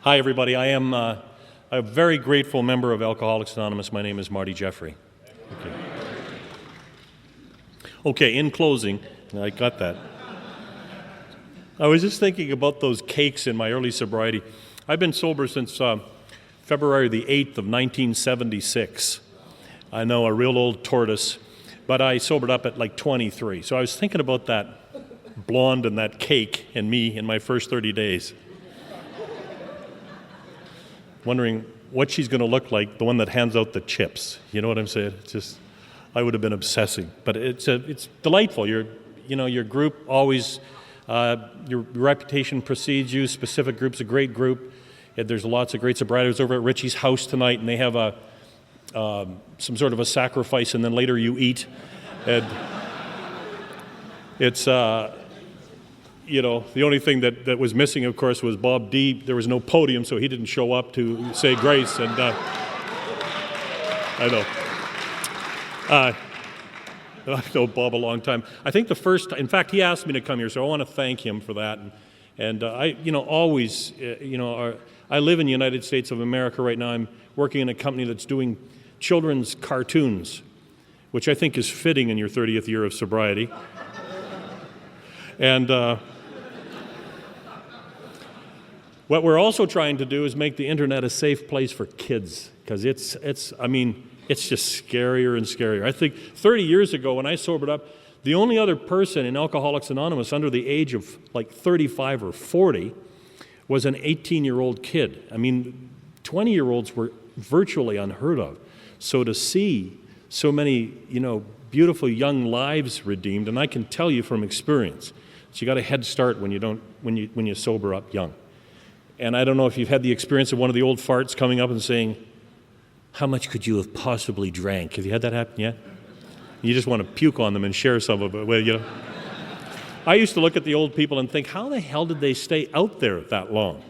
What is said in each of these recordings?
Hi, everybody. I am a very grateful member of Alcoholics Anonymous. My name is Marty Jeffrey. Okay, in closing, I got that. I was just thinking about those cakes in my early sobriety. I've been sober since February the 8th of 1976. I know, a real old tortoise, but I sobered up at like 23. So I was thinking about that blonde and that cake and me in my first 30 days. Wondering what she's going to look like, the one that hands out the chips. You know what I'm saying? It's just, I would have been obsessing. But it's delightful. Your group always, your reputation precedes you. Specific group's a great group. There's lots of great sobriety. I was over at Richie's house tonight, and they have some sort of a sacrifice, and then later you eat. And it's, the only thing that was missing, of course, was Bob D. There was no podium, so he didn't show up to say grace. And I know. I've known Bob a long time. I think in fact, he asked me to come here, so I want to thank him for that. And I live in the United States of America right now. I'm working in a company that's doing children's cartoons, which I think is fitting in your 30th year of sobriety. And what we're also trying to do is make the internet a safe place for kids, because it's just scarier and scarier. I think 30 years ago when I sobered up, the only other person in Alcoholics Anonymous under the age of like 35 or 40 was an 18-year-old kid. I mean, 20-year-olds were virtually unheard of. So to see so many, beautiful young lives redeemed, and I can tell you from experience, so you got a head start when you sober up young. And I don't know if you've had the experience of one of the old farts coming up and saying, "How much could you have possibly drank?" Have you had that happen yet? You just want to puke on them and share some of it. Well, I used to look at the old people and think, how the hell did they stay out there that long?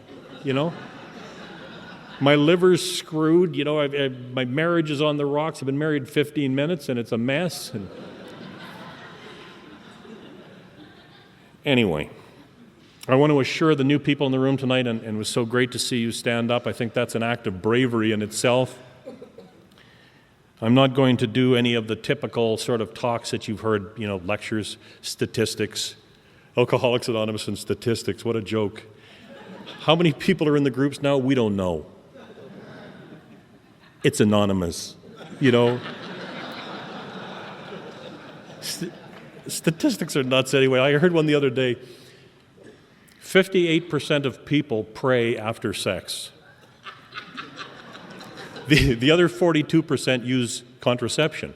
My liver's screwed. My marriage is on the rocks. I've been married 15 minutes and it's a mess. Anyway, I want to assure the new people in the room tonight, and it was so great to see you stand up. I think that's an act of bravery in itself. I'm not going to do any of the typical sort of talks that you've heard, lectures, statistics, Alcoholics Anonymous and statistics. What a joke. How many people are in the groups now? We don't know. It's anonymous, Statistics are nuts anyway. I heard one the other day. 58% of people pray after sex. The other 42% use contraception.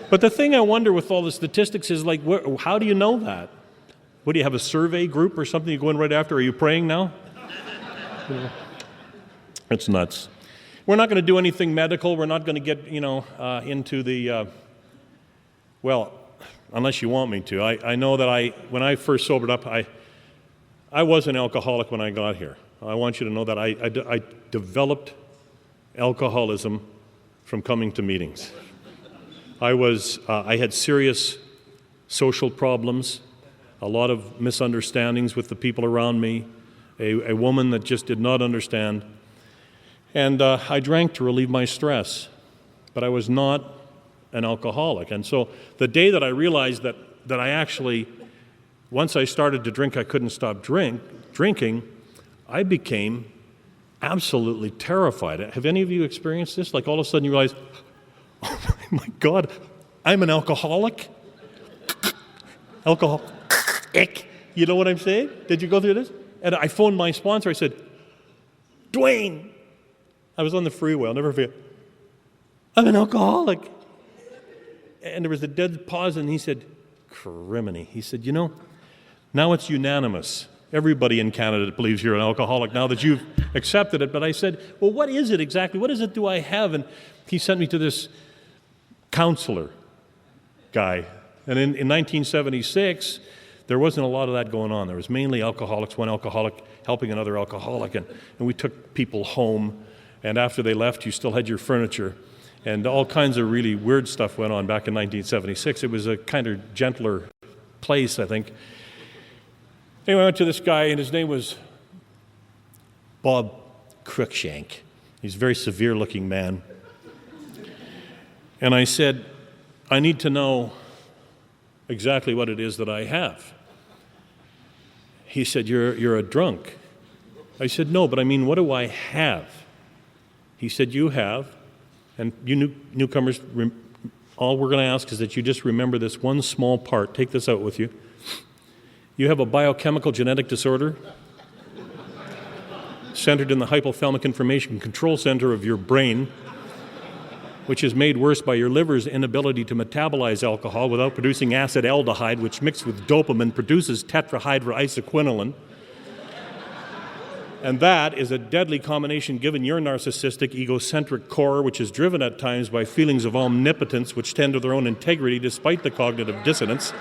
But the thing I wonder with all the statistics is, how do you know that? What, do you have a survey group or something you go in right after? Are you praying now? It's nuts. We're not going to do anything medical. We're not going to get, into the, unless you want me to. I know that when I first sobered up, I was an alcoholic when I got here. I want you to know that I developed alcoholism from coming to meetings. I had serious social problems, a lot of misunderstandings with the people around me, a woman that just did not understand. And I drank to relieve my stress, but I was not an alcoholic. And so the day that I realized that I actually, once I started to drink, I couldn't stop drinking, I became absolutely terrified. Have any of you experienced this? Like all of a sudden you realize, oh my God, I'm an alcoholic? Alcoholic. You know what I'm saying? Did you go through this? And I phoned my sponsor. I said, Dwayne, I was on the freeway, I'll never forget, I'm an alcoholic. And there was a dead pause, and he said, criminy. He said, now it's unanimous. Everybody in Canada believes you're an alcoholic now that you've accepted it. But I said, well, what is it exactly? What is it do I have? And he sent me to this counselor guy. And in 1976, there wasn't a lot of that going on. There was mainly alcoholics, one alcoholic helping another alcoholic. And we took people home. And after they left, you still had your furniture. And all kinds of really weird stuff went on back in 1976. It was a kind of gentler place, I think. Anyway, I went to this guy, and his name was Bob Cruikshank. He's a very severe-looking man. And I said, I need to know exactly what it is that I have. He said, you're a drunk. I said, no, but I mean, what do I have? He said, you have, and you newcomers, all we're going to ask is that you just remember this one small part. Take this out with you. You have a biochemical genetic disorder centered in the hypothalamic information control center of your brain, which is made worse by your liver's inability to metabolize alcohol without producing acetaldehyde, which mixed with dopamine produces tetrahydroisoquinoline. And that is a deadly combination given your narcissistic, egocentric core, which is driven at times by feelings of omnipotence, which tend to their own integrity despite the cognitive dissonance.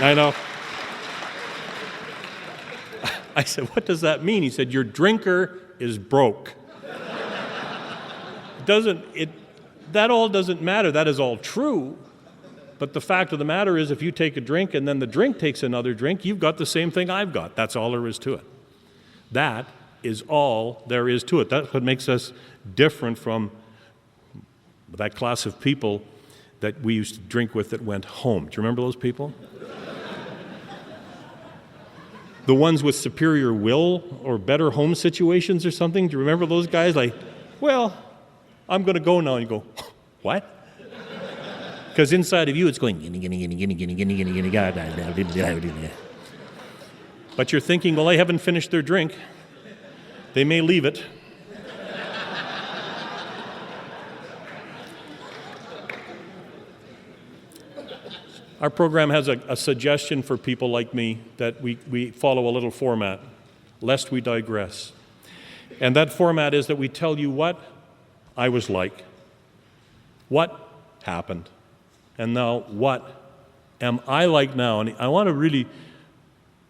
I know. I said, what does that mean? He said, your drinker is broke. That all doesn't matter. That is all true. But the fact of the matter is, if you take a drink and then the drink takes another drink, you've got the same thing I've got. That's all there is to it. That is all there is to it. That's what makes us different from that class of people that we used to drink with that went home. Do you remember those people? The ones with superior will or better home situations or something. Do you remember those guys? Like, well, I'm going to go now. And you go, what? Because inside of you it's going, but you're thinking, well, they haven't finished their drink. They may leave it. Our program has a suggestion for people like me that we follow a little format, lest we digress. And that format is that we tell you what I was like, what happened, and now what am I like now? And I want to really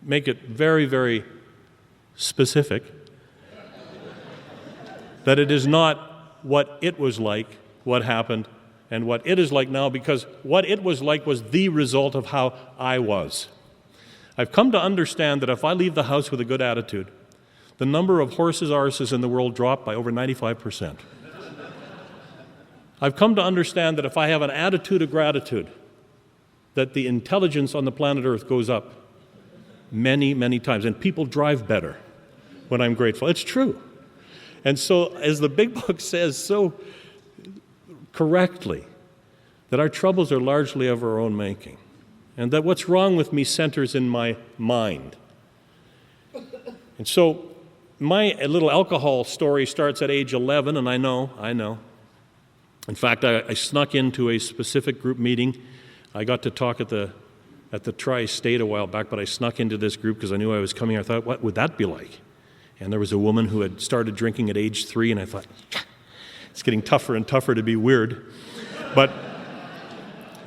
make it very, very specific that it is not what it was like, what happened, and what it is like now, because what it was like was the result of how I was. I've come to understand that if I leave the house with a good attitude, the number of horses, arses in the world drop by over 95%. I've come to understand that if I have an attitude of gratitude, that the intelligence on the planet Earth goes up many, many times, and people drive better when I'm grateful. It's true. And so, as the big book says so correctly, that our troubles are largely of our own making, and that what's wrong with me centers in my mind. And so, my little alcohol story starts at age 11, and I know. In fact, I snuck into a specific group meeting. I got to talk at the Tri-State a while back, but I snuck into this group because I knew I was coming. I thought, what would that be like? And there was a woman who had started drinking at age 3, and I thought, it's getting tougher and tougher to be weird.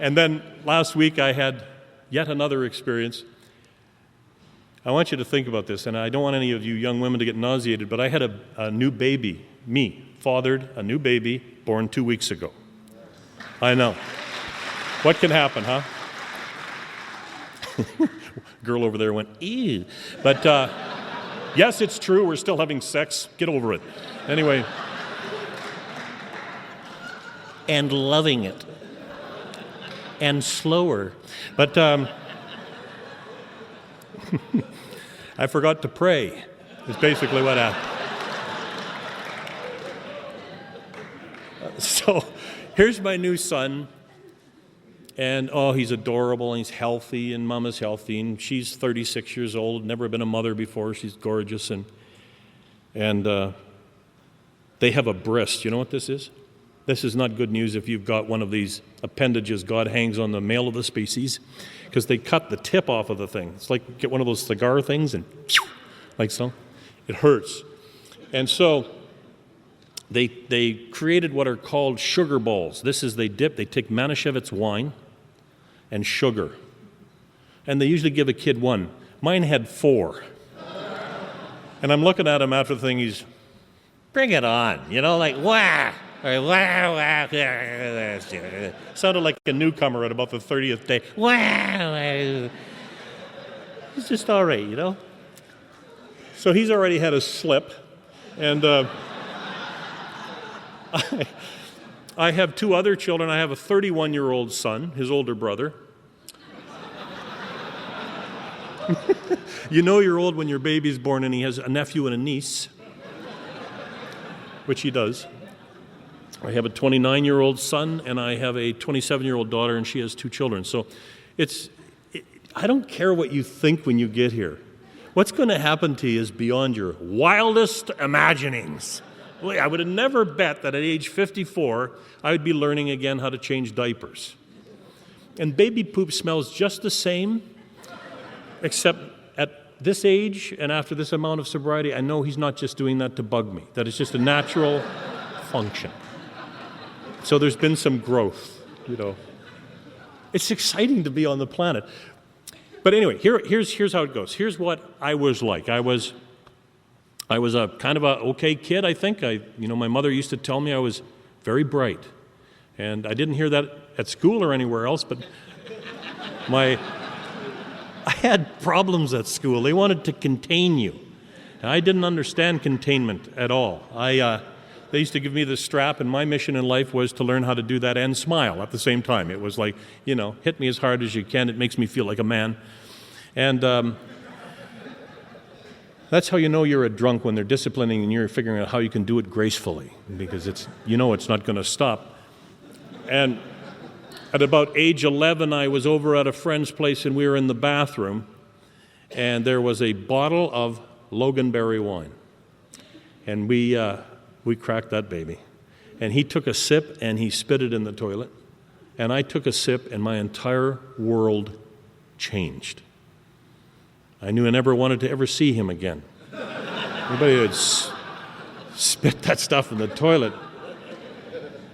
And then last week I had yet another experience. I want you to think about this, and I don't want any of you young women to get nauseated, but I had a new baby, fathered a new baby born 2 weeks ago. I know. What can happen, huh? Girl over there went, ew. But yes, it's true, we're still having sex. Get over it. Anyway. And loving it. And slower. But I forgot to pray, is basically what happened. So here's my new son, and he's adorable, and he's healthy, and Mama's healthy, and she's 36 years old, never been a mother before, she's gorgeous, and they have a breast. You know what this is? This is not good news if you've got one of these appendages God hangs on the male of the species, because they cut the tip off of the thing. It's like get one of those cigar things and like so. It hurts. And so they created what are called sugar balls. This is they take Manischewitz wine and sugar. And they usually give a kid one. Mine had 4. And I'm looking at him after the thing, he's Bring it on, like wah, or wah, wah, wah. Sounded like a newcomer at about the 30th day. Wah, wah. It's just all right, So he's already had a slip, and I have two other children. I have a 31-year-old son, his older brother. You're old when your baby's born and he has a nephew and a niece, which he does. I have a 29-year-old son and I have a 27-year-old daughter, and she has two children. So I don't care what you think when you get here. What's going to happen to you is beyond your wildest imaginings. I would have never bet that at age 54, I would be learning again how to change diapers. And baby poop smells just the same, except at this age and after this amount of sobriety, I know he's not just doing that to bug me, that it's just a natural function. So there's been some growth, It's exciting to be on the planet. But anyway, here's how it goes. Here's what I was like. I was a kind of a okay kid, I think. My mother used to tell me I was very bright. And I didn't hear that at school or anywhere else, but I had problems at school. They wanted to contain you. And I didn't understand containment at all. They used to give me this strap, and my mission in life was to learn how to do that and smile at the same time. It was like, hit me as hard as you can. It makes me feel like a man. And that's how you know you're a drunk, when they're disciplining and you're figuring out how you can do it gracefully, because it's not going to stop. And at about age 11, I was over at a friend's place, and we were in the bathroom, and there was a bottle of Loganberry wine. And we cracked that baby. And he took a sip, and he spit it in the toilet. And I took a sip, and my entire world changed. I knew I never wanted to ever see him again. Anybody would spit that stuff in the toilet.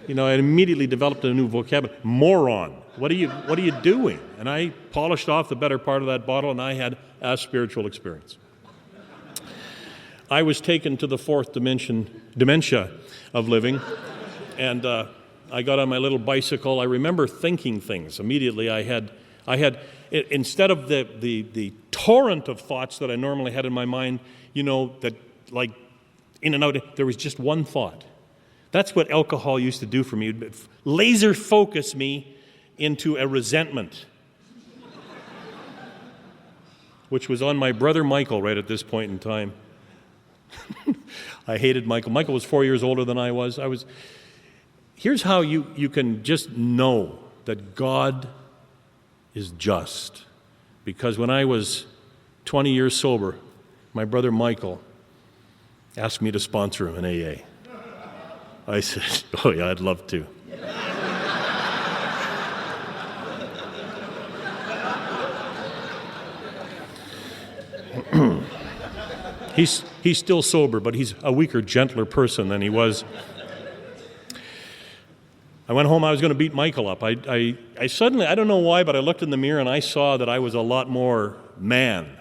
I immediately developed a new vocabulary. Moron. What are you doing? And I polished off the better part of that bottle, and I had a spiritual experience. I was taken to the fourth dementia of living, and I got on my little bicycle. I remember thinking things immediately. I had instead of the torrent of thoughts that I normally had in my mind, that like in and out, there was just one thought. That's what alcohol used to do for me. It'd laser focus me into a resentment, which was on my brother Michael right at this point in time. I hated Michael. Michael was 4 years older than I was. Here's how you can just know that God is just. Because when I was 20 years sober, my brother Michael asked me to sponsor him in AA. I said, oh yeah, I'd love to. He's still sober, but he's a weaker, gentler person than he was. I went home, I was going to beat Michael up. I suddenly, I don't know why, but I looked in the mirror and I saw that I was a lot more man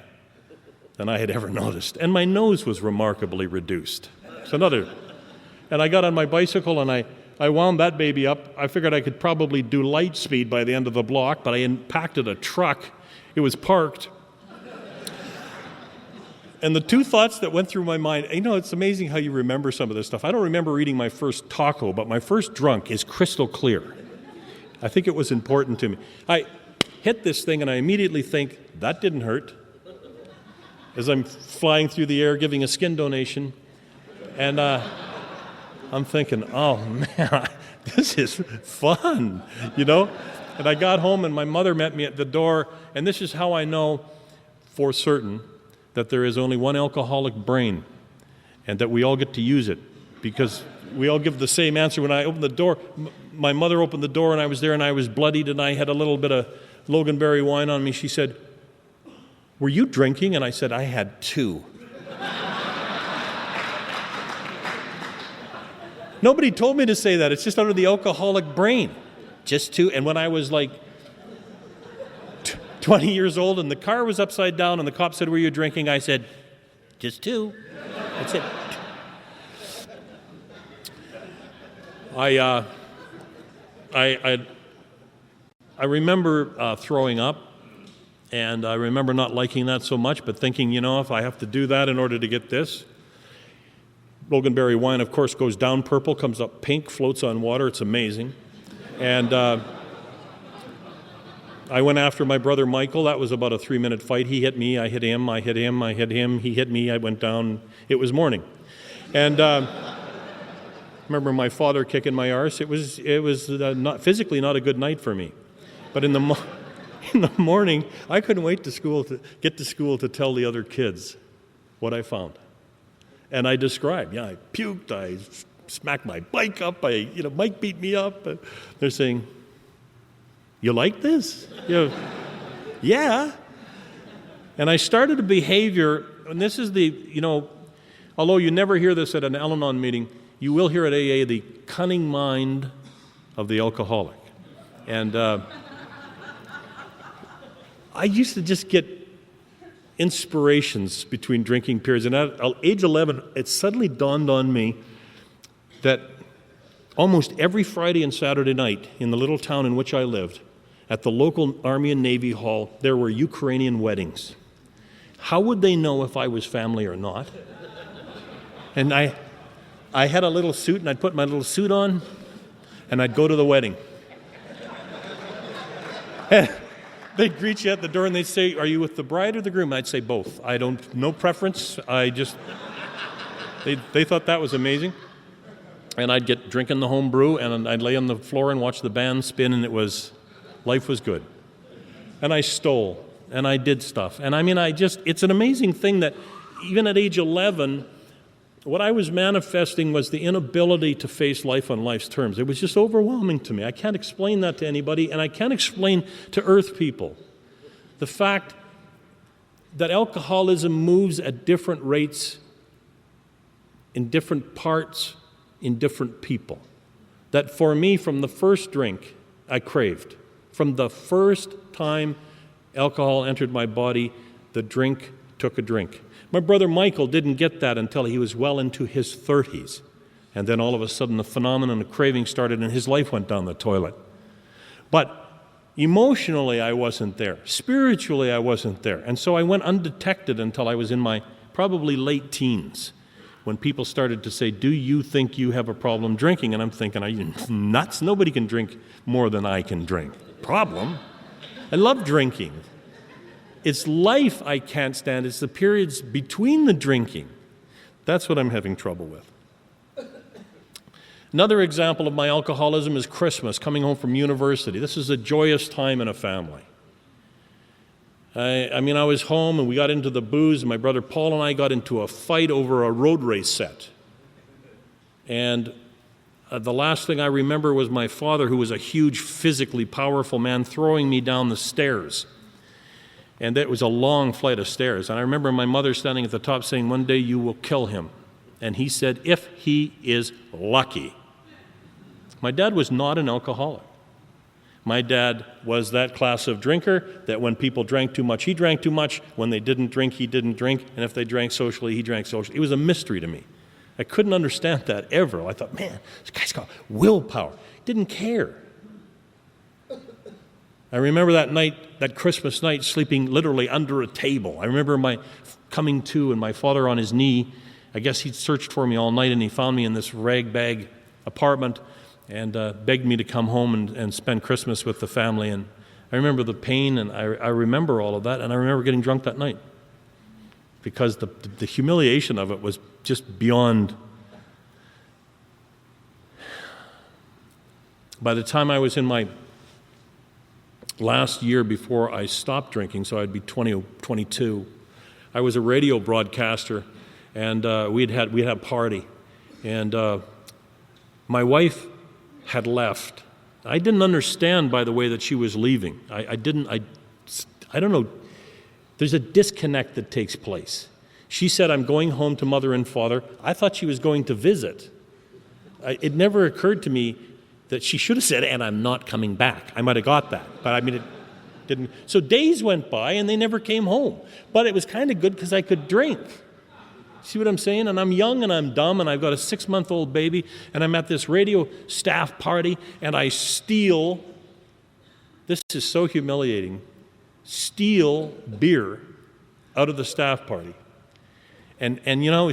than I had ever noticed. And my nose was remarkably reduced. It's another. And I got on my bicycle and I wound that baby up. I figured I could probably do light speed by the end of the block, but I impacted a truck. It was parked. And the two thoughts that went through my mind, it's amazing how you remember some of this stuff. I don't remember eating my first taco, but my first drunk is crystal clear. I think it was important to me. I hit this thing and I immediately think, that didn't hurt. As I'm flying through the air giving a skin donation. And I'm thinking, oh man, this is fun, And I got home and my mother met me at the door, and this is how I know for certain that there is only one alcoholic brain and that we all get to use it, because we all give the same answer. When I opened the door, my mother opened the door and I was there and I was bloodied and I had a little bit of Loganberry wine on me. She said, were you drinking? And I said, I had two. Nobody told me to say that. It's just under the alcoholic brain. Just two. And when I was like 20 years old and the car was upside down and the cop said, were you drinking? I said, just two. That's it. I, I remember throwing up, and I remember not liking that so much, but thinking, if I have to do that in order to get this. Loganberry wine, of course, goes down purple, comes up pink, floats on water. It's amazing. And I went after my brother Michael. That was about a 3-minute fight. He hit me, I hit him, I hit him, I hit him, he hit me, I went down. It was morning. And remember my father kicking my arse. It was not physically not a good night for me. But in the morning, I couldn't wait to get to school to tell the other kids what I found. And I described, I puked, I smacked my bike up, Mike beat me up. They're saying, "You like this?" Yeah. And I started a behavior, and this is although you never hear this at an Al-Anon meeting, you will hear at AA the cunning mind of the alcoholic. And I used to just get inspirations between drinking periods. And at age 11, it suddenly dawned on me that almost every Friday and Saturday night in the little town in which I lived, at the local Army and Navy Hall, there were Ukrainian weddings. How would they know if I was family or not? And I had a little suit, and I'd put my little suit on, and I'd go to the wedding. And they'd greet you at the door, and they'd say, "Are you with the bride or the groom?" I'd say both. No preference. They thought that was amazing. And I'd get drinking the home brew, and I'd lay on the floor and watch the band spin, and life was good. And I stole, and I did stuff. And it's an amazing thing that even at age 11, what I was manifesting was the inability to face life on life's terms. It was just overwhelming to me. I can't explain that to anybody, and I can't explain to earth people the fact that alcoholism moves at different rates in different parts, in different people. That for me, from the first drink, I craved. From the first time alcohol entered my body, the drink took a drink. My brother Michael didn't get that until he was well into his 30s. And then all of a sudden the phenomenon of craving started and his life went down the toilet. But emotionally I wasn't there. Spiritually I wasn't there. And so I went undetected until I was in my probably late teens, when people started to say, "Do you think you have a problem drinking?" And I'm thinking, "Are you nuts? Nobody can drink more than I can drink." Problem? I love drinking. It's life I can't stand. It's the periods between the drinking. That's what I'm having trouble with. Another example of my alcoholism is Christmas, coming home from university. This is a joyous time in a family. I was home and we got into the booze, and my brother Paul and I got into a fight over a road race set. And the last thing I remember was my father, who was a huge, physically powerful man, throwing me down the stairs. And it was a long flight of stairs. And I remember my mother standing at the top saying, "One day you will kill him." And he said, "If he is lucky." My dad was not an alcoholic. My dad was that class of drinker that when people drank too much, he drank too much. When they didn't drink, he didn't drink. And if they drank socially, he drank socially. It was a mystery to me. I couldn't understand that ever. I thought, man, this guy's got willpower. Didn't care. I remember that Christmas night, sleeping literally under a table. I remember my coming to and my father on his knee. I guess he'd searched for me all night, and he found me in this rag-bag apartment and begged me to come home and spend Christmas with the family. And I remember the pain, and I remember all of that, and I remember getting drunk that night because the humiliation of it was just beyond. By the time I was in my last year before I stopped drinking, so I'd be 20 or 22, I was a radio broadcaster, and we'd had a party, and my wife had left. I didn't understand, by the way, that she was leaving. I don't know. There's a disconnect that takes place. She said, "I'm going home to Mother and Father." I thought she was going to visit. It never occurred to me that she should have said, "And I'm not coming back." I might have got that, but it didn't. So days went by, and they never came home. But it was kind of good because I could drink. See what I'm saying? And I'm young and I'm dumb and I've got a 6-month-old baby and I'm at this radio staff party and I steal, this is so humiliating, steal beer out of the staff party. And you know,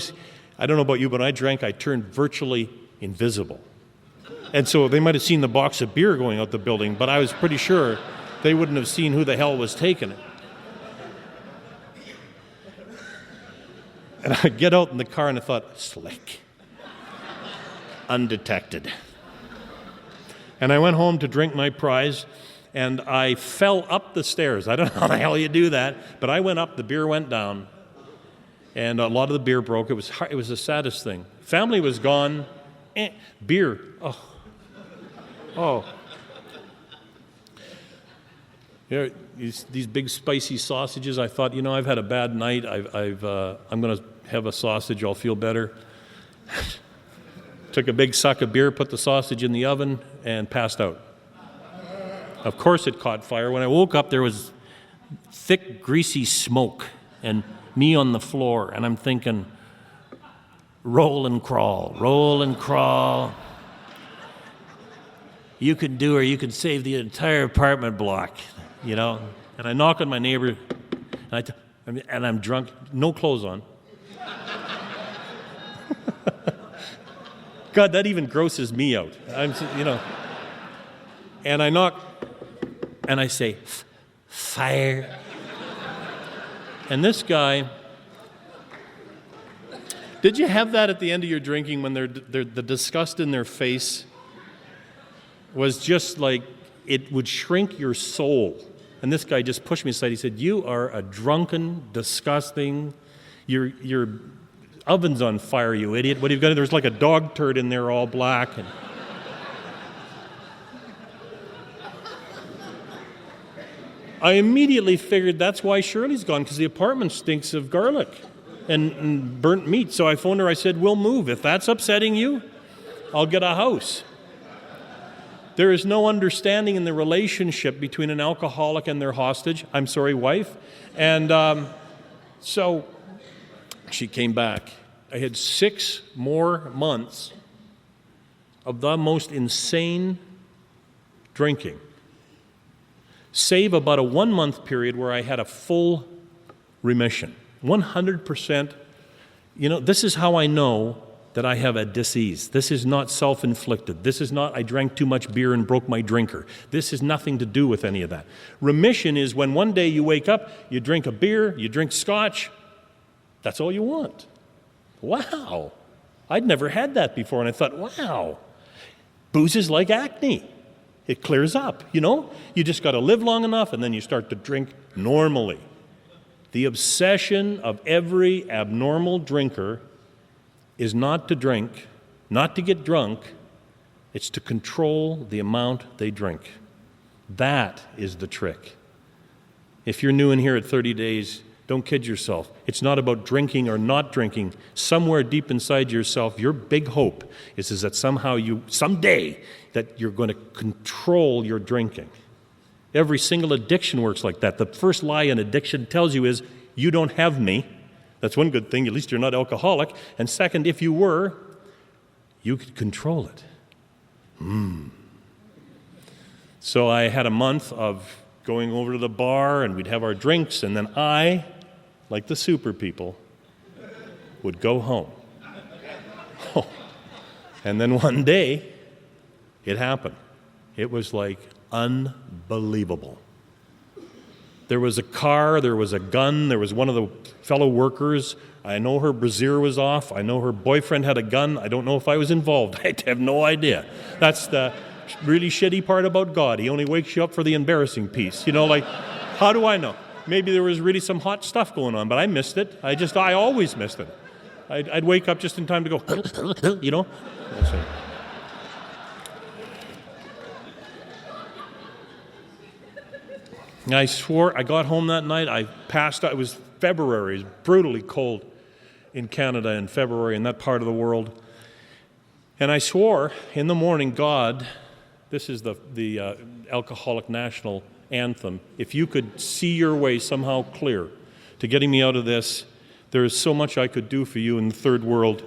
I don't know about you, but when I drank, I turned virtually invisible. And so they might have seen the box of beer going out the building, but I was pretty sure they wouldn't have seen who the hell was taking it. And I get out in the car and I thought, slick, undetected. And I went home to drink my prize, and I fell up the stairs. I don't know how the hell you do that, but I went up, the beer went down, and a lot of the beer broke. It was the saddest thing. Family was gone. Beer, oh. You know, these big spicy sausages, I thought, you know, I've had a bad night. I'm going to have a sausage, I'll feel better. Took a big suck of beer, put the sausage in the oven, and passed out. Of course it caught fire. When I woke up, there was thick, greasy smoke and me on the floor, and I'm thinking, roll and crawl, roll and crawl. You could do, or you could save the entire apartment block, you know. And I knock on my neighbor, and I'm drunk, no clothes on. God, that even grosses me out. And I knock, and I say, fire. And this guy, did you have that at the end of your drinking when the disgust in their face was just like, it would shrink your soul? And this guy just pushed me aside. He said, you are a drunken, disgusting, your oven's on fire, you idiot. What have you got? There's like a dog turd in there all black. And I immediately figured that's why Shirley's gone, because the apartment stinks of garlic and burnt meat. So I phoned her. I said, we'll move. If that's upsetting you, I'll get a house. There is no understanding in the relationship between an alcoholic and their hostage, wife. And so she came back. I had 6 more months of the most insane drinking, save about a 1-month period where I had a full remission, 100%. You know, this is how I know that I have a disease. This is not self-inflicted. This is not I drank too much beer and broke my drinker. This has nothing to do with any of that. Remission is when one day you wake up, you drink a beer, you drink scotch. That's all you want. Wow. I'd never had that before, and I thought, wow. Booze is like acne. It clears up, you know? You just got to live long enough, and then you start to drink normally. The obsession of every abnormal drinker is not to drink, not to get drunk. It's to control the amount they drink. That is the trick. If you're new in here at 30 days, don't kid yourself. It's not about drinking or not drinking. Somewhere deep inside yourself, your big hope is that someday, that you're going to control your drinking. Every single addiction works like that. The first lie an addiction tells you is, you don't have me. That's one good thing. At least you're not alcoholic. And second, if you were, you could control it. So I had a month of going over to the bar, and we'd have our drinks, and then I, like the super people, would go home. And then one day, it happened. It was like unbelievable. There was a car, there was a gun, there was one of the fellow workers. I know her brassiere was off. I know her boyfriend had a gun. I don't know if I was involved. I have no idea. That's the really shitty part about God. He only wakes you up for the embarrassing piece. You know, like, how do I know? Maybe there was really some hot stuff going on, but I missed it. I always missed it. I'd wake up just in time to go, you know? I swore, I got home that night, I passed out. It was February. It was brutally cold in Canada in February, in that part of the world. And I swore in the morning, God, this is the Alcoholic National Anthem, if you could see your way somehow clear to getting me out of this, there is so much I could do for you in the third world.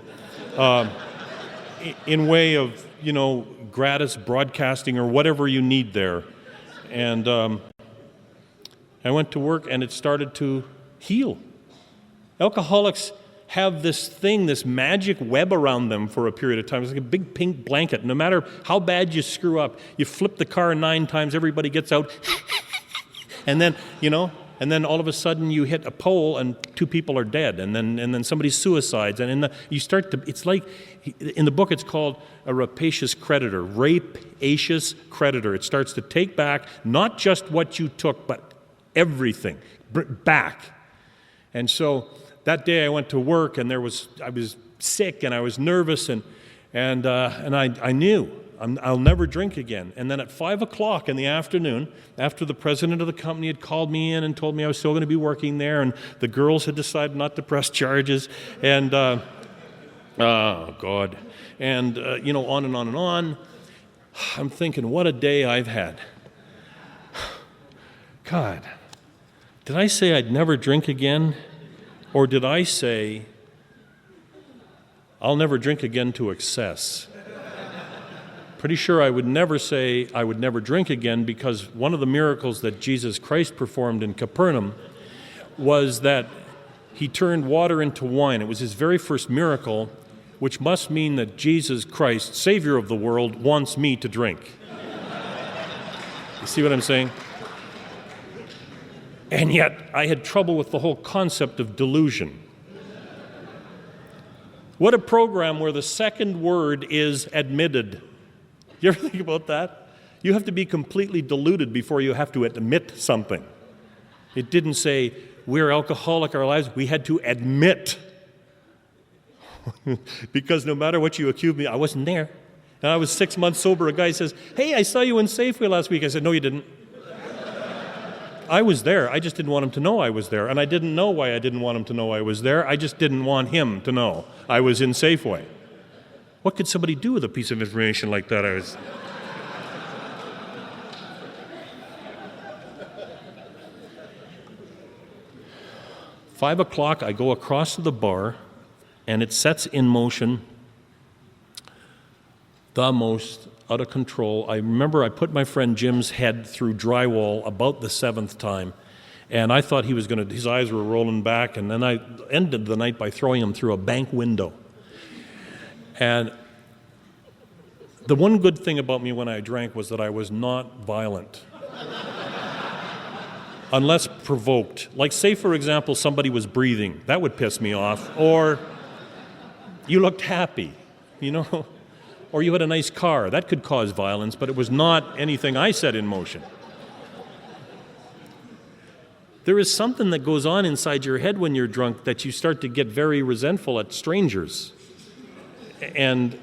In way of, gratis broadcasting or whatever you need there. And I went to work and it started to heal. Alcoholics have this thing, this magic web around them for a period of time. It's like a big pink blanket. No matter how bad you screw up, you flip the car 9 times, everybody gets out, and then, and then all of a sudden you hit a pole and 2 people are dead, and then somebody suicides, and it's like, in the book it's called a rapacious creditor. Rapacious creditor. It starts to take back not just what you took, but everything back. And so that day I went to work, and I was sick and I was nervous, and I knew I'll never drink again. And then at 5 o'clock in the afternoon, after the president of the company had called me in and told me I was still going to be working there, and the girls had decided not to press charges, and oh God, and on and on and on, I'm thinking, what a day I've had. God, did I say I'd never drink again? Or did I say, I'll never drink again to excess? Pretty sure I would never say I would never drink again, because one of the miracles that Jesus Christ performed in Capernaum was that he turned water into wine. It was his very first miracle, which must mean that Jesus Christ, Savior of the world, wants me to drink. You see what I'm saying? And yet, I had trouble with the whole concept of delusion. What a program where the second word is admitted. You ever think about that? You have to be completely deluded before you have to admit something. It didn't say, we're alcoholic our lives. We had to admit. Because no matter what you accuse me, I wasn't there. And I was 6 months sober. A guy says, hey, I saw you in Safeway last week. I said, no, you didn't. I was there. I just didn't want him to know I was there. And I didn't know why I didn't want him to know I was there. I just didn't want him to know I was in Safeway. What could somebody do with a piece of information like that? 5 o'clock, I go across to the bar, and it sets in motion the most out of control. I remember I put my friend Jim's head through drywall about the 7th time, and I thought his eyes were rolling back, and then I ended the night by throwing him through a bank window. And the one good thing about me when I drank was that I was not violent. Unless provoked. Like, say, for example, somebody was breathing. That would piss me off. Or you looked happy, Or you had a nice car. That could cause violence, but it was not anything I set in motion. There is something that goes on inside your head when you're drunk that you start to get very resentful at strangers. And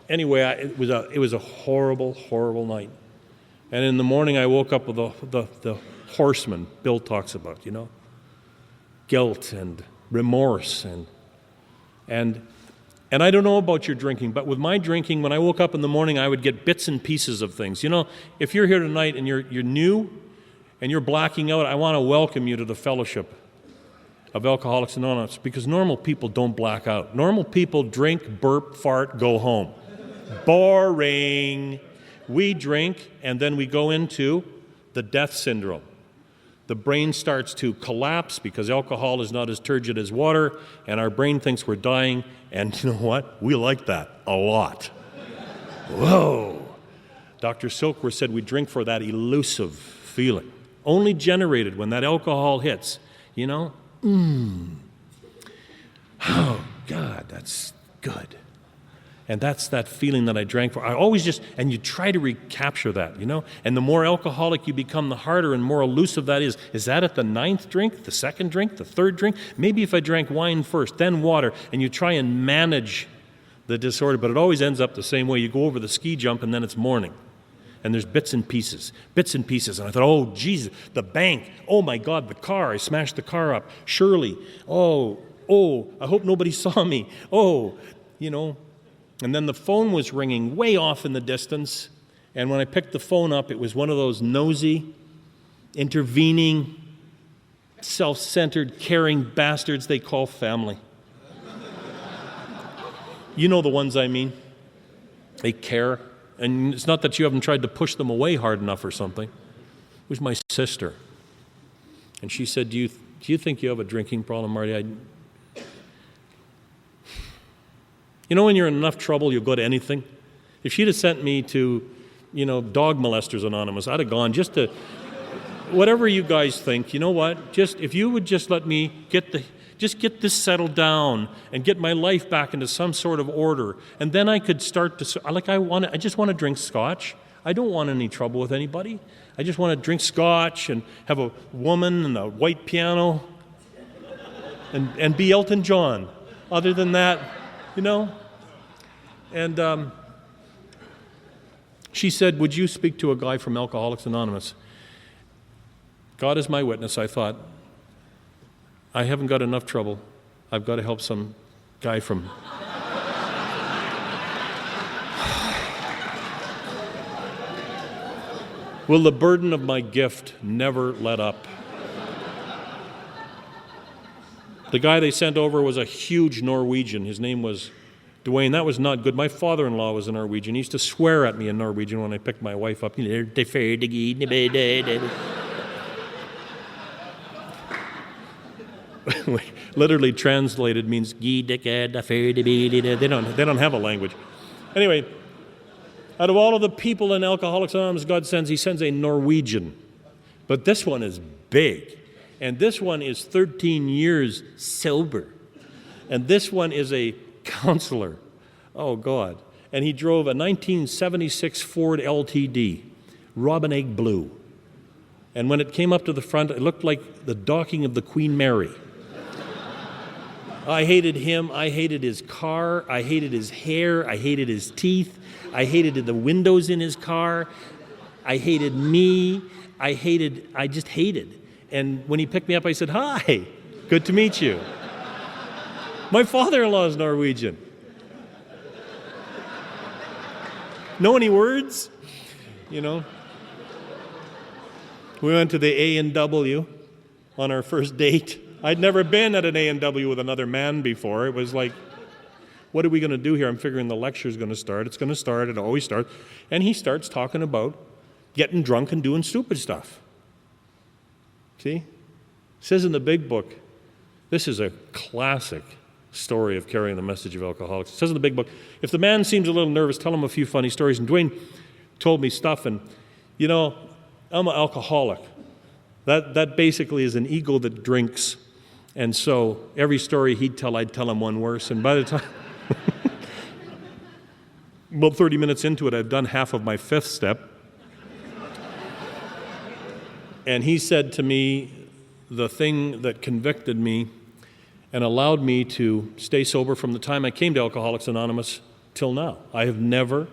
anyway, it was a horrible, horrible night. And in the morning, I woke up with the horseman Bill talks about, guilt and remorse and I don't know about your drinking, but with my drinking, when I woke up in the morning, I would get bits and pieces of things. If you're here tonight and you're new and you're blacking out, I want to welcome you to the fellowship of Alcoholics Anonymous, because normal people don't black out. Normal people drink, burp, fart, go home. Boring. We drink, and then we go into the death syndrome. The brain starts to collapse because alcohol is not as turgid as water, and our brain thinks we're dying, and you know what? We like that a lot. Whoa! Dr. Silkworth said we drink for that elusive feeling, only generated when that alcohol hits. Oh, God, that's good. And that's that feeling that I drank for. I always and you try to recapture that, And the more alcoholic you become, the harder and more elusive that is. Is that at the 9th drink, the 2nd drink, the 3rd drink? Maybe if I drank wine first, then water, and you try and manage the disorder, but it always ends up the same way. You go over the ski jump, and then it's morning. And there's bits and pieces. And I thought, oh, Jesus, the bank. Oh, my God, the car. I smashed the car up. Shirley. Oh, I hope nobody saw me. Oh, And then the phone was ringing way off in the distance, and when I picked the phone up, it was one of those nosy, intervening self-centered, caring bastards they call family. You know the ones I mean. They care. And it's not that you haven't tried to push them away hard enough or something. It was my sister. And she said, do you think you have a drinking problem, Marty? You know when you're in enough trouble, you'll go to anything? If she'd have sent me to, Dog Molesters Anonymous, I'd have gone just to, whatever you guys think, you know what? If you would just let me get this settled down and get my life back into some sort of order, and then I could start to, I just want to drink scotch. I don't want any trouble with anybody. I just want to drink scotch and have a woman and a white piano and be Elton John. Other than that, And she said, would you speak to a guy from Alcoholics Anonymous? God is my witness. I thought, I haven't got enough trouble. I've got to help some guy from... Will the burden of my gift never let up? The guy they sent over was a huge Norwegian. His name was Dwayne. That was not good. My father-in-law was a Norwegian. He used to swear at me in Norwegian when I picked my wife up. Literally translated means they don't have a language. Anyway, out of all of the people in Alcoholics Anonymous God sends, he sends a Norwegian. But this one is big. And this one is 13 years sober. And this one is a counselor. Oh, God. And he drove a 1976 Ford LTD, robin egg blue. And when it came up to the front, it looked like the docking of the Queen Mary. I hated him. I hated his car. I hated his hair. I hated his teeth. I hated the windows in his car. I hated me. I just hated. And when he picked me up, I said, hi, good to meet you. My father-in-law is Norwegian. Know any words? We went to the A&W on our first date. I'd never been at an A&W with another man before. It was like, what are we going to do here? I'm figuring the lecture's going to start. It's going to start. It always starts. And he starts talking about getting drunk and doing stupid stuff. See? It says in the big book, this is a classic story of carrying the message of alcoholics. It says in the big book, if the man seems a little nervous, tell him a few funny stories. And Dwayne told me stuff, and, I'm an alcoholic. That basically is an ego that drinks. And so every story he'd tell, I'd tell him one worse. And by the time, about 30 minutes into it, I've done half of my fifth step. And he said to me the thing that convicted me and allowed me to stay sober from the time I came to Alcoholics Anonymous till now. I have never,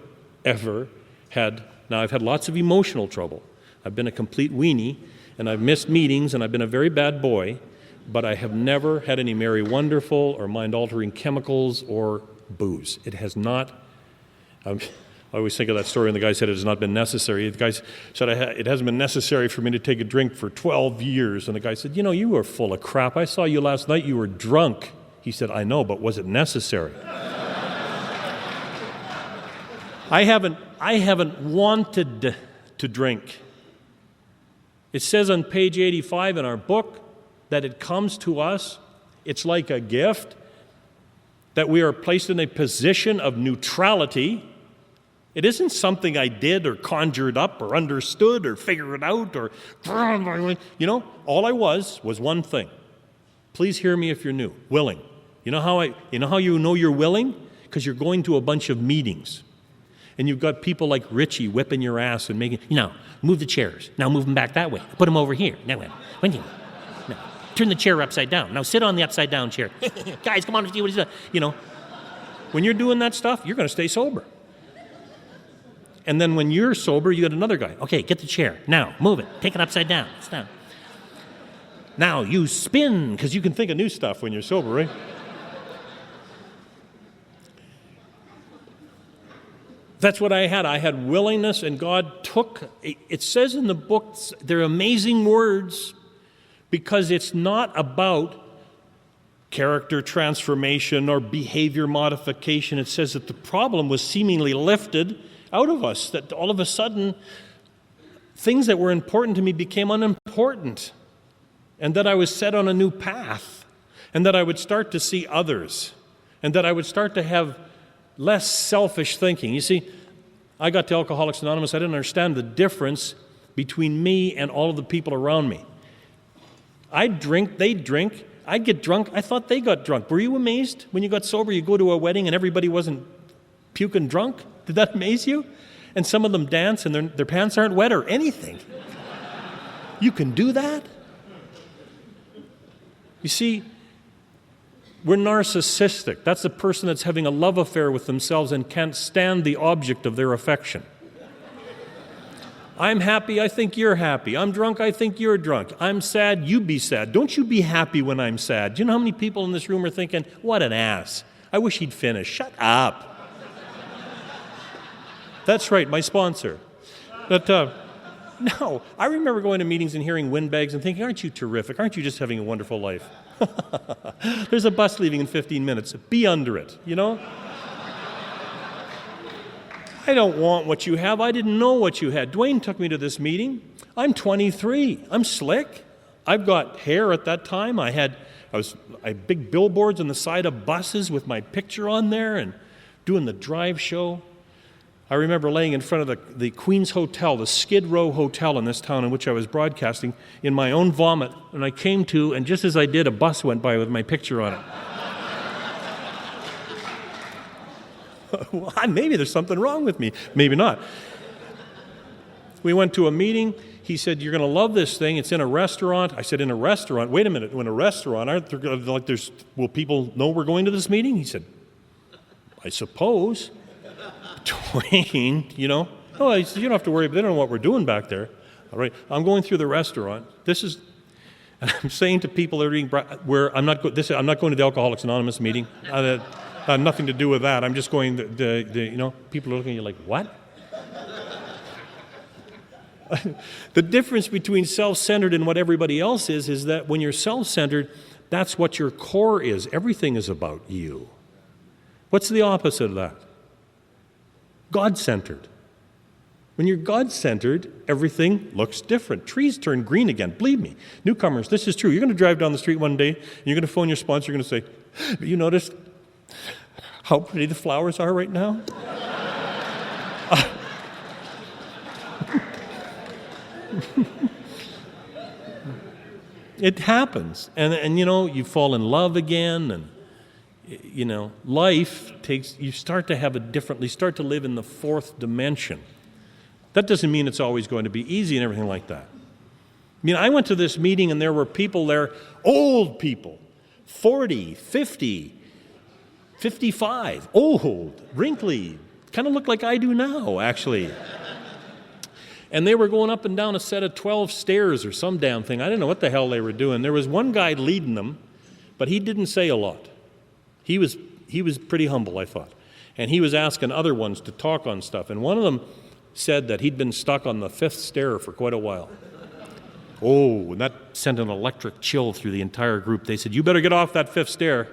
ever I've had lots of emotional trouble. I've been a complete weenie, and I've missed meetings, and I've been a very bad boy, but I have never had any Mary Wonderful or mind-altering chemicals or booze. It has not. I always think of that story, and the guy said it has not been necessary. The guy said, it hasn't been necessary for me to take a drink for 12 years. And the guy said, you were full of crap. I saw you last night. You were drunk. He said, I know, but was it necessary? I haven't wanted to drink. It says on page 85 in our book that it comes to us. It's like a gift, that we are placed in a position of neutrality. It isn't something I did or conjured up or understood or figured out or, all I was one thing. Please hear me if you're new. Willing. You know how you know you're willing? Because you're going to a bunch of meetings. And you've got people like Richie whipping your ass and making, move the chairs. Now move them back that way. Put them over here. Now, turn the chair upside down. Now sit on the upside down chair. Guys, come on, see what he's doing. When you're doing that stuff, you're going to stay sober. And then when you're sober, you got another guy. Okay, get the chair. Now, move it. Take it upside down. It's down. Now, you spin, because you can think of new stuff when you're sober, right? That's what I had. I had willingness, and God took, it says in the book, they're amazing words, because it's not about character transformation or behavior modification. It says that the problem was seemingly lifted out of us, that all of a sudden things that were important to me became unimportant, and that I was set on a new path, and that I would start to see others, and that I would start to have less selfish thinking. You see, I got to Alcoholics Anonymous. I didn't understand the difference between me and all of the people around me. I'd drink, they'd drink, I'd get drunk, I thought they got drunk. Were you amazed when you got sober? You go to a wedding and everybody wasn't puking drunk? Did that amaze you? And some of them dance and their pants aren't wet or anything. You can do that? You see, we're narcissistic. That's the person that's having a love affair with themselves and can't stand the object of their affection. I'm happy, I think you're happy. I'm drunk, I think you're drunk. I'm sad, you be sad. Don't you be happy when I'm sad. Do you know how many people in this room are thinking, what an ass. I wish he'd finish. Shut up. That's right, my sponsor. But no, I remember going to meetings and hearing windbags and thinking, aren't you terrific? Aren't you just having a wonderful life? There's a bus leaving in 15 minutes. Be under it, you know? I don't want what you have. I didn't know what you had. Dwayne took me to this meeting. I'm 23. I'm slick. I've got hair at that time. I had big billboards on the side of buses with my picture on there and doing the drive show. I remember laying in front of the Queen's Hotel, the Skid Row Hotel in this town in which I was broadcasting, in my own vomit. And I came to, and just as I did, a bus went by with my picture on it. Well, maybe there's something wrong with me. Maybe not. We went to a meeting. He said, you're going to love this thing. It's in a restaurant. I said, in a restaurant? Wait a minute. In a restaurant? Aren't there, like, will people know we're going to this meeting? He said, I suppose. Dwayne, you know. Oh, he said, you don't have to worry. They don't know what we're doing back there. All right. I'm going through the restaurant. And I'm saying to people that are eating, I'm not going to the Alcoholics Anonymous meeting. Nothing to do with that. I'm just going, you know, people are looking at you like, what? The difference between self-centered and what everybody else is that when you're self-centered, that's what your core is. Everything is about you. What's the opposite of that? God-centered. When you're God-centered, everything looks different. Trees turn green again. Believe me. Newcomers, this is true. You're going to drive down the street one day, and you're going to phone your sponsor, you're going to say, have you noticed how pretty the flowers are right now? It happens. And you know, you fall in love again, and you know, life you start to have you start to live in the fourth dimension. That doesn't mean it's always going to be easy and everything like that. I mean, I went to this meeting and there were people there, old people, 40, 50, 55, old, wrinkly, kind of look like I do now, actually. And they were going up and down a set of 12 stairs or some damn thing. I didn't know what the hell they were doing. There was one guy leading them, but he didn't say a lot. He was pretty humble, I thought. And he was asking other ones to talk on stuff. And one of them said that he'd been stuck on the 5th stair for quite a while. Oh, and that sent an electric chill through the entire group. They said, you better get off that 5th stair.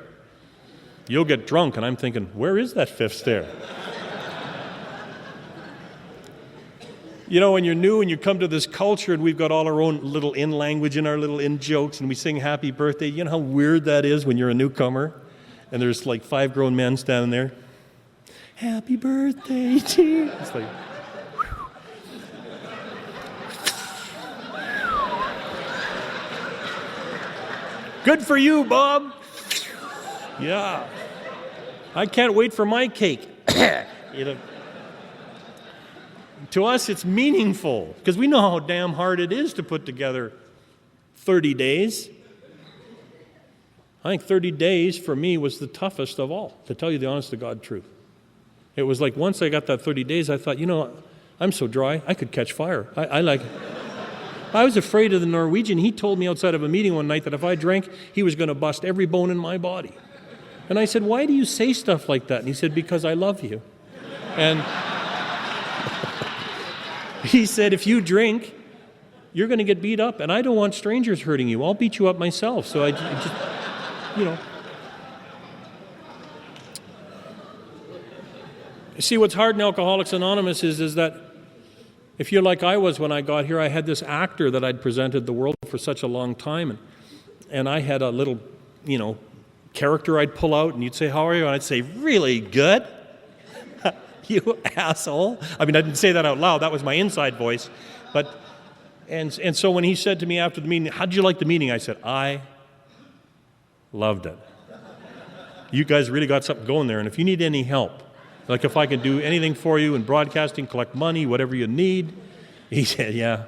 You'll get drunk. And I'm thinking, where is that 5th stair? You know, when you're new and you come to this culture and we've got all our own little in language and our little in jokes and we sing happy birthday, you know how weird that is when you're a newcomer and there's like 5 grown men standing there. Happy birthday to you. It's like, good for you, Bob. Yeah. I can't wait for my cake. You know. To us, it's meaningful because we know how damn hard it is to put together 30 days. I think 30 days for me was the toughest of all, to tell you the honest to God truth. It was like once I got that 30 days, I thought, you know, I'm so dry, I could catch fire. I was afraid of the Norwegian. He told me outside of a meeting one night that if I drank, he was going to bust every bone in my body. And I said, why do you say stuff like that? And he said, because I love you. And he said, if you drink, you're going to get beat up, and I don't want strangers hurting you. I'll beat you up myself. So I just, you know. You see, what's hard in Alcoholics Anonymous is that if you're like I was when I got here, I had this actor that I'd presented the world for such a long time, and I had a little, character I'd pull out, and you'd say, "How are you?" And I'd say, "Really good." You asshole. I mean, I didn't say that out loud. That was my inside voice. But, and so when he said to me after the meeting, "How did you like the meeting?" I said, "I loved it. You guys really got something going there, and if you need any help, like if I can do anything for you in broadcasting, collect money, whatever you need." He said, "Yeah,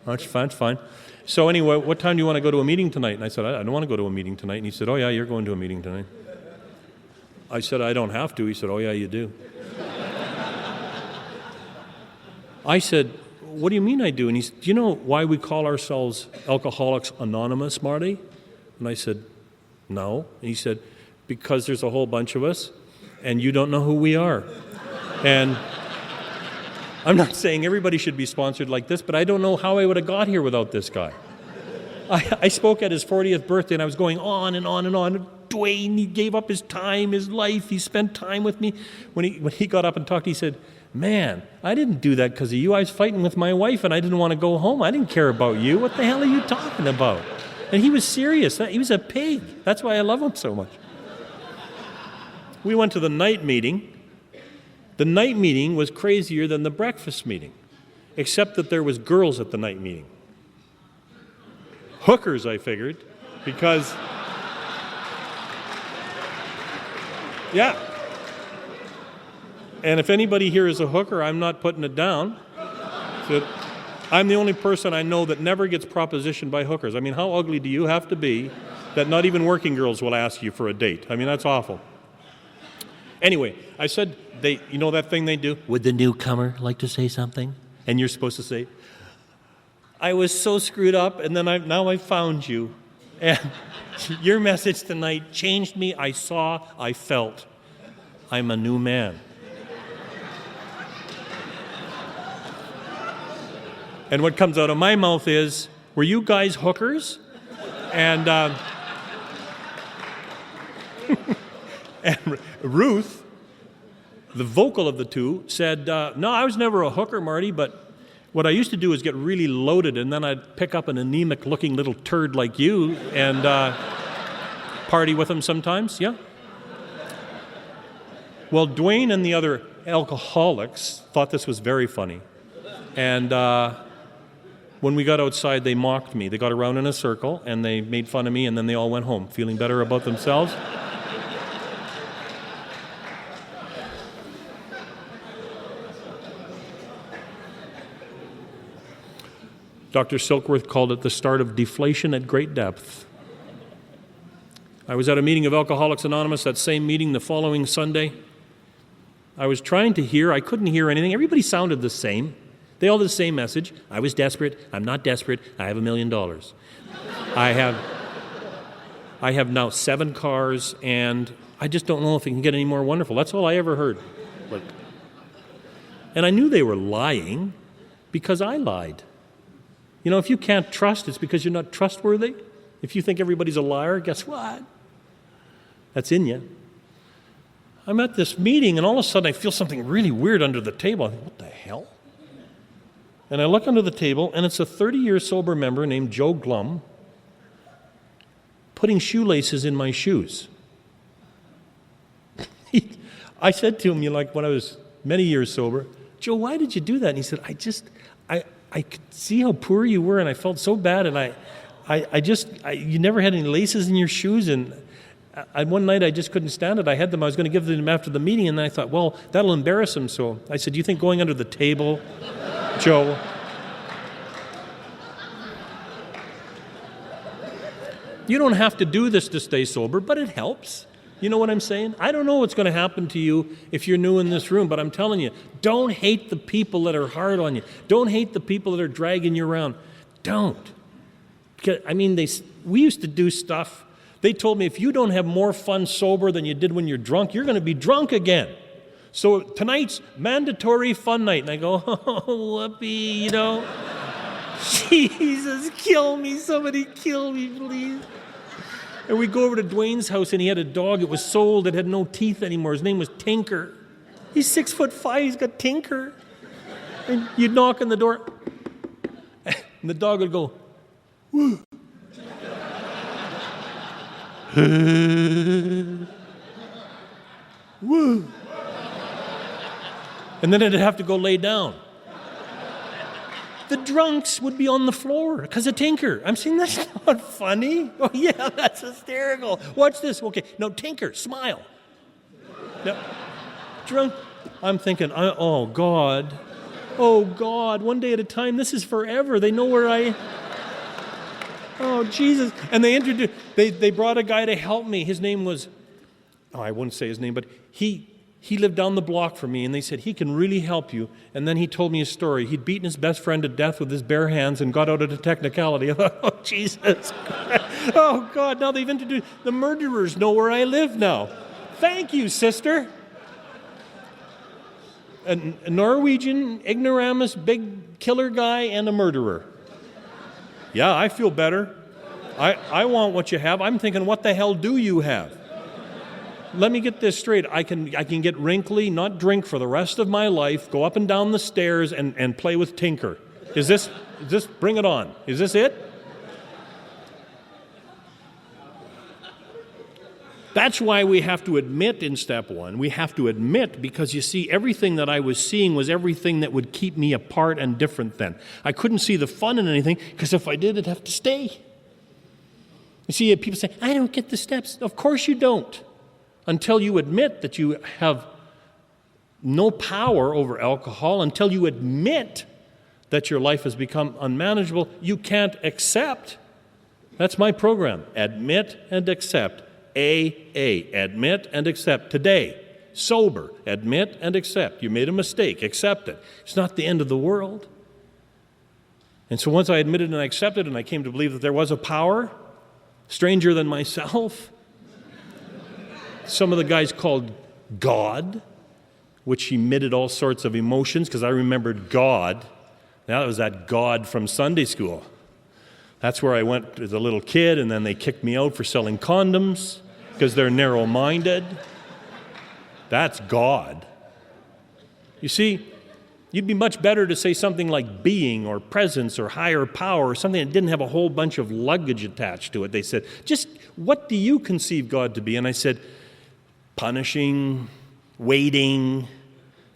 that's fine. So anyway, what time do you want to go to a meeting tonight?" And I said, "I don't want to go to a meeting tonight." And he said, "Oh yeah, you're going to a meeting tonight." I said, "I don't have to." He said, "Oh yeah, you do." I said, "What do you mean I do?" And he said, "Do you know why we call ourselves Alcoholics Anonymous, Marty?" And I said, "No." And he said, "Because there's a whole bunch of us, and you don't know who we are." And I'm not saying everybody should be sponsored like this, but I don't know how I would have got here without this guy. I spoke at his 40th birthday, and I was going on and on and on. Dwayne, he gave up his time, his life. He spent time with me. When he got up and talked, he said, "Man, I didn't do that because of you. I was fighting with my wife, and I didn't want to go home. I didn't care about you. What the hell are you talking about?" And he was serious. He was a pig. That's why I love him so much. We went to the night meeting. The night meeting was crazier than the breakfast meeting, except that there was girls at the night meeting. Hookers, I figured, because, yeah. And if anybody here is a hooker, I'm not putting it down. So I'm the only person I know that never gets propositioned by hookers. I mean, how ugly do you have to be that not even working girls will ask you for a date? I mean, that's awful. Anyway, I said, you know that thing they do? "Would the newcomer like to say something?" And you're supposed to say, "I was so screwed up, and then now I found you. And your message tonight changed me. I saw, I felt. I'm a new man." And what comes out of my mouth is, "Were you guys hookers?" And and Ruth, the vocal of the two, said, "No, I was never a hooker, Marty, but what I used to do is get really loaded, and then I'd pick up an anemic-looking little turd like you and party with him sometimes." Yeah. Well, Dwayne and the other alcoholics thought this was very funny. And when we got outside, they mocked me. They got around in a circle, and they made fun of me, and then they all went home, feeling better about themselves. Dr. Silkworth called it the start of deflation at great depth. I was at a meeting of Alcoholics Anonymous, that same meeting the following Sunday. I was trying to hear. I couldn't hear anything. Everybody sounded the same. They all had the same message. "I was desperate. I'm not desperate. I have $1 million. I have now 7 cars, and I just don't know if it can get any more wonderful." That's all I ever heard. And I knew they were lying because I lied. You know, if you can't trust, it's because you're not trustworthy. If you think everybody's a liar, guess what? That's in you. I'm at this meeting, and all of a sudden I feel something really weird under the table. I think, what the hell? And I look under the table, and it's a 30-year sober member named Joe Glum putting shoelaces in my shoes. I said to him, when I was many years sober, "Joe, why did you do that?" And he said, I could see how poor you were, and I felt so bad, and you never had any laces in your shoes, and one night I just couldn't stand it. I had them. I was going to give them after the meeting, and then I thought, well, that'll embarrass him. So I said, "Do you think going under the table, Joe?" You don't have to do this to stay sober, but it helps. You know what I'm saying? I don't know what's going to happen to you if you're new in this room, but I'm telling you, don't hate the people that are hard on you. Don't hate the people that are dragging you around. Don't. I mean, we used to do stuff. They told me, if you don't have more fun sober than you did when you're drunk, you're going to be drunk again. So tonight's mandatory fun night. And I go, "Oh, whoopee, Jesus, kill me. Somebody kill me, please. And we go over to Dwayne's house, and he had a dog. It was sold. It had no teeth anymore. His name was Tinker. He's 6'5". He's got Tinker. And you'd knock on the door, and the dog would go, woo. Woo. And then it'd have to go lay down. The drunks would be on the floor because of Tinker. I'm saying, that's not funny. Oh, yeah, that's hysterical. Watch this. Okay, no, Tinker, smile. No, drunk. I'm thinking, oh, God. Oh, God, one day at a time. This is forever. They know where I... Oh, Jesus. And they brought a guy to help me. His name was, I wouldn't say his name, but he lived down the block from me, and they said, he can really help you. And then he told me a story. He'd beaten his best friend to death with his bare hands and got out of the technicality. I thought, oh, Jesus. Oh, God, now they've introduced, the murderers know where I live now. Thank you, sister. A Norwegian, ignoramus, big killer guy, and a murderer. Yeah, I feel better. I want what you have. I'm thinking, what the hell do you have? Let me get this straight. I can get wrinkly, not drink for the rest of my life, go up and down the stairs and play with Tinker. Is this, bring it on. Is this it? That's why we have to admit in step one. We have to admit, because you see, everything that I was seeing was everything that would keep me apart and different then. I couldn't see the fun in anything, because if I did, it'd have to stay. You see, people say, I don't get the steps. Of course you don't. Until you admit that you have no power over alcohol, until you admit that your life has become unmanageable, you can't accept. That's my program. Admit and accept. AA, admit and accept. Today, sober, admit and accept. You made a mistake, accept it. It's not the end of the world. And so once I admitted and I accepted, and I came to believe that there was a power stranger than myself, some of the guys called God, which emitted all sorts of emotions, because I remembered God. Now that was that God from Sunday school. That's where I went as a little kid, and then they kicked me out for selling condoms because they're narrow-minded. That's God. You see, you'd be much better to say something like being or presence or higher power or something that didn't have a whole bunch of luggage attached to it. They said, just what do you conceive God to be? And I said, punishing, waiting,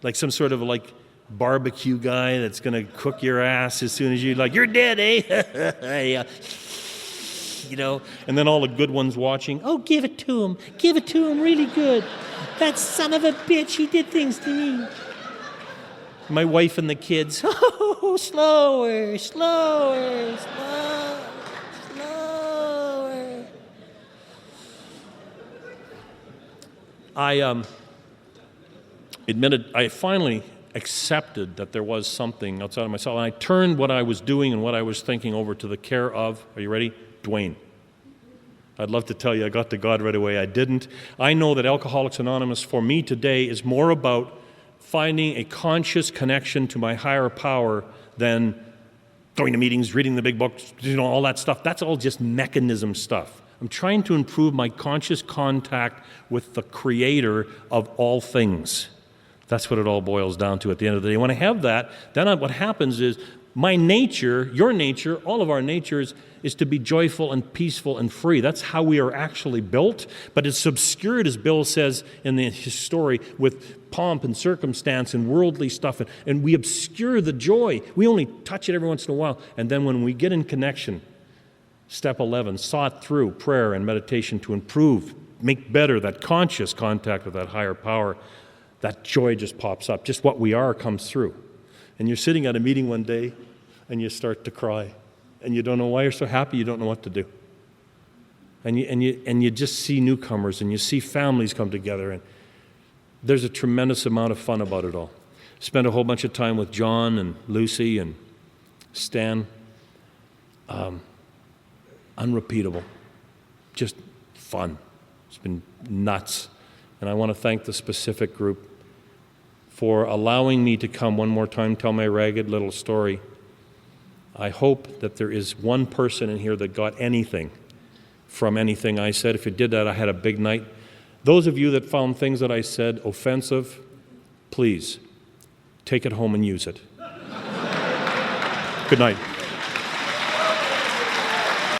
like some sort of like barbecue guy that's going to cook your ass as soon as you're dead, eh? You know, and then all the good ones watching, oh, give it to him really good. That son of a bitch, he did things to me. My wife and the kids, oh, slower. I finally accepted that there was something outside of myself, and I turned what I was doing and what I was thinking over to the care of, are you ready? Dwayne. I'd love to tell you I got to God right away. I didn't. I know that Alcoholics Anonymous for me today is more about finding a conscious connection to my higher power than going to meetings, reading the big books, all that stuff. That's all just mechanism stuff. I'm trying to improve my conscious contact with the Creator of all things. That's what it all boils down to at the end of the day. When I have that, then what happens is my nature, your nature, all of our natures is to be joyful and peaceful and free. That's how we are actually built. But it's obscured, as Bill says in his story, with pomp and circumstance and worldly stuff. And we obscure the joy. We only touch it every once in a while. And then when we get in connection, step 11, sought through prayer and meditation to improve, make better that conscious contact with that higher power, that joy just pops up. Just what we are comes through. And you're sitting at a meeting one day, and you start to cry. And you don't know why you're so happy, you don't know what to do. And you just see newcomers, and you see families come together, and there's a tremendous amount of fun about it all. Spent a whole bunch of time with John and Lucy and Stan. Unrepeatable. Just fun. It's been nuts. And I want to thank the specific group for allowing me to come one more time, tell my ragged little story. I hope that there is one person in here that got anything from anything I said. If you did that, I had a big night. Those of you that found things that I said offensive, please take it home and use it. Good night.